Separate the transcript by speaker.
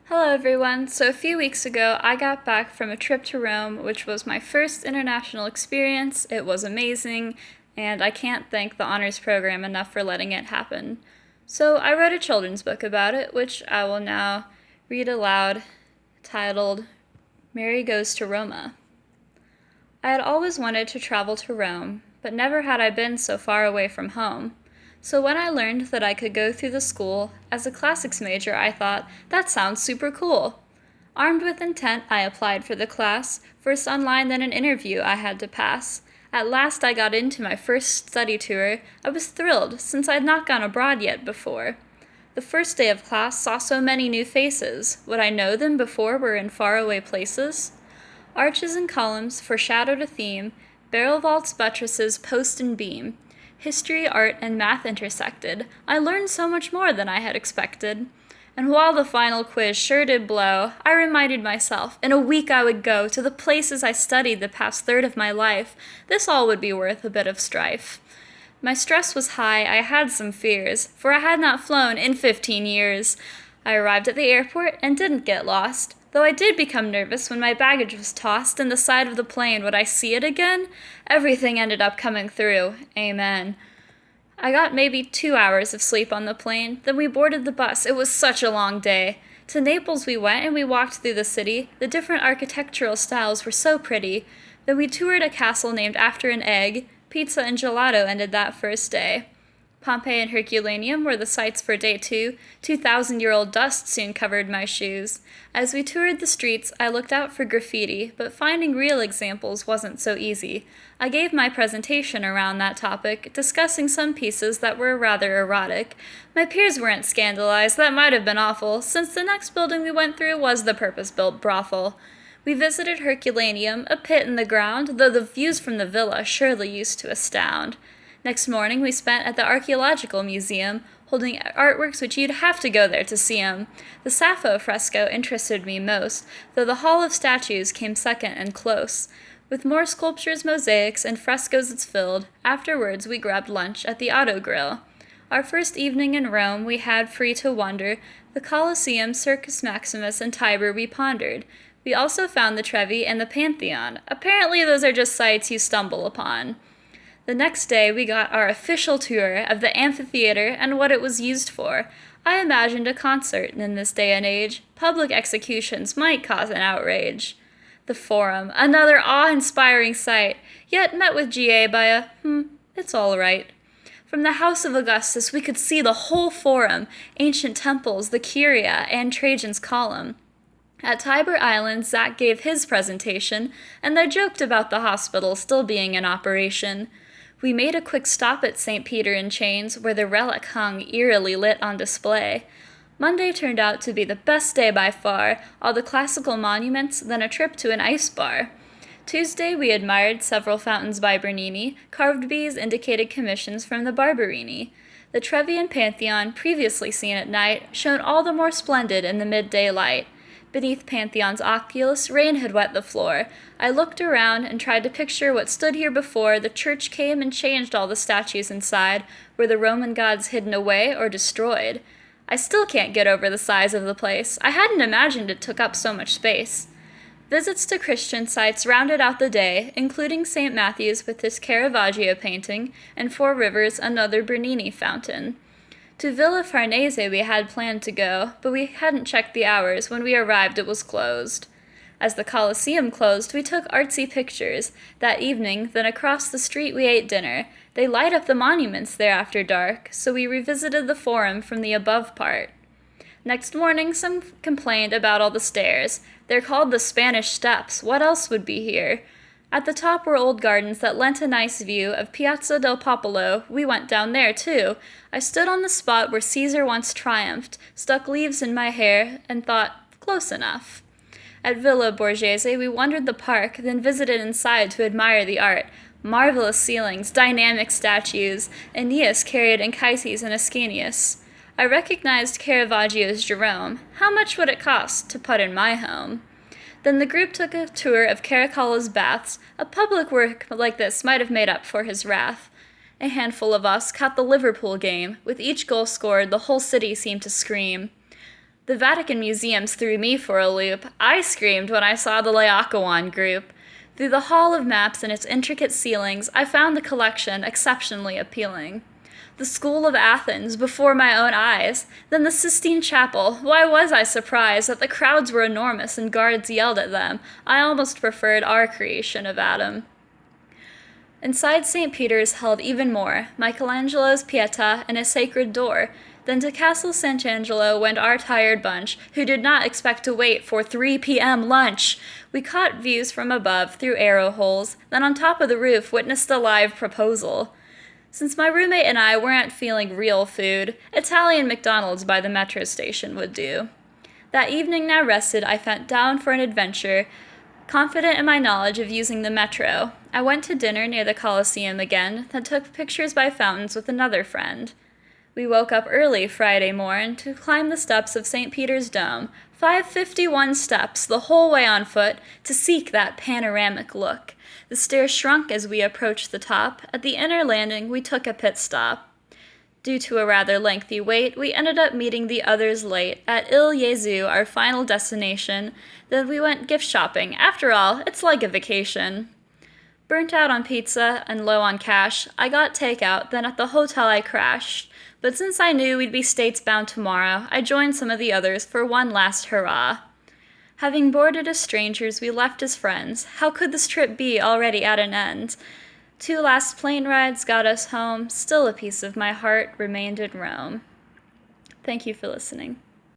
Speaker 1: Hello, everyone. So, a few weeks ago, I got back from a trip to Rome, which was my first international experience. It was amazing, and I can't thank the honors program enough for letting it happen. So, I wrote a children's book about it, which I will now read aloud, titled Mary Goes to Roma. I had always wanted to travel to Rome, but never had I been so far away from home. So when I learned that I could go through the school, as a classics major, I thought, that sounds super cool. Armed with intent, I applied for the class, first online, then an interview I had to pass. At last I got into my first study tour. I was thrilled, since I'd not gone abroad yet before. The first day of class saw so many new faces. Would I know them before we're in faraway places? Arches and columns foreshadowed a theme, barrel vaults, buttresses, post and beam. History, art, and math intersected. I learned so much more than I had expected. And while the final quiz sure did blow, I reminded myself in a week I would go to the places I studied the past third of my life. This all would be worth a bit of strife. My stress was high, I had some fears, for I had not flown in 15 years. I arrived at the airport and didn't get lost, though I did become nervous when my baggage was tossed in the side of the plane. Would I see it again? Everything ended up coming through. Amen. I got maybe 2 hours of sleep on the plane, then we boarded the bus. It was such a long day. To Naples we went and we walked through the city. The different architectural styles were so pretty. Then we toured a castle named after an egg. Pizza and gelato ended that first day. Pompeii and Herculaneum were the sights for day 2. 2,000-year-old dust soon covered my shoes. As we toured the streets, I looked out for graffiti, but finding real examples wasn't so easy. I gave my presentation around that topic, discussing some pieces that were rather erotic. My peers weren't scandalized. That might have been awful, since the next building we went through was the purpose-built brothel. We visited Herculaneum, a pit in the ground, though the views from the villa surely used to astound. Next morning, we spent at the Archaeological Museum, holding artworks which you'd have to go there to see 'em. The Sappho fresco interested me most, though the Hall of Statues came second and close. With more sculptures, mosaics, and frescoes it's filled, afterwards we grabbed lunch at the Auto Grill. Our first evening in Rome we had free to wonder. The Colosseum, Circus Maximus, and Tiber we pondered. We also found the Trevi and the Pantheon. Apparently those are just sights you stumble upon. The next day, we got our official tour of the amphitheater and what it was used for. I imagined a concert in this day and age. Public executions might cause an outrage. The Forum, another awe-inspiring sight, yet met with GA by a, it's all right. From the House of Augustus, we could see the whole Forum, ancient temples, the Curia, and Trajan's Column. At Tiber Island, Zach gave his presentation, and I joked about the hospital still being in operation. We made a quick stop at St. Peter in Chains, where the relic hung eerily lit on display. Monday turned out to be the best day by far, all the classical monuments, then a trip to an ice bar. Tuesday we admired several fountains by Bernini, carved bees indicated commissions from the Barberini. The Trevi and Pantheon, previously seen at night, shone all the more splendid in the midday light. Beneath Pantheon's oculus, rain had wet the floor. I looked around and tried to picture what stood here before the church came and changed all the statues inside. Were the Roman gods hidden away or destroyed? I still can't get over the size of the place. I hadn't imagined it took up so much space. Visits to Christian sites rounded out the day, including St. Matthew's with his Caravaggio painting, and Four Rivers, another Bernini fountain. To Villa Farnese we had planned to go, but we hadn't checked the hours. When we arrived, it was closed. As the Colosseum closed, we took artsy pictures. That evening, then across the street we ate dinner. They light up the monuments there after dark, so we revisited the Forum from the above part. Next morning, some complained about all the stairs. They're called the Spanish Steps. What else would be here? At the top were old gardens that lent a nice view of Piazza del Popolo. We went down there, too. I stood on the spot where Caesar once triumphed, stuck leaves in my hair, and thought, close enough. At Villa Borghese, we wandered the park, then visited inside to admire the art. Marvelous ceilings, dynamic statues. Aeneas carried Anchises and Ascanius. I recognized Caravaggio's Jerome. How much would it cost to put in my home? Then the group took a tour of Caracalla's baths. A public work like this might have made up for his wrath. A handful of us caught the Liverpool game. With each goal scored, the whole city seemed to scream. The Vatican museums threw me for a loop. I screamed when I saw the Laocoon group. Through the hall of maps and its intricate ceilings, I found the collection exceptionally appealing. The School of Athens before my own eyes, then the Sistine Chapel. Why was I surprised that the crowds were enormous and guards yelled at them? I almost preferred our creation of Adam. Inside St. Peter's held even more, Michelangelo's Pietà and a sacred door. Then to Castle Sant'Angelo went our tired bunch, who did not expect to wait for 3 p.m. lunch. We caught views from above through arrow holes, then on top of the roof witnessed a live proposal. Since my roommate and I weren't feeling real food, Italian McDonald's by the metro station would do. That evening I rested, I bent down for an adventure, confident in my knowledge of using the metro. I went to dinner near the Coliseum again, then took pictures by fountains with another friend. We woke up early Friday morn to climb the steps of St. Peter's Dome, 551 steps the whole way on foot, to seek that panoramic look. The stairs shrunk as we approached the top. At the inner landing, we took a pit stop. Due to a rather lengthy wait, we ended up meeting the others late at Il Gesù, our final destination. Then we went gift shopping. After all, it's like a vacation. Burnt out on pizza and low on cash, I got takeout, then at the hotel I crashed. But since I knew we'd be states-bound tomorrow, I joined some of the others for one last hurrah. Having boarded as strangers, we left as friends. How could this trip be already at an end? 2 last plane rides got us home. Still a piece of my heart remained in Rome. Thank you for listening.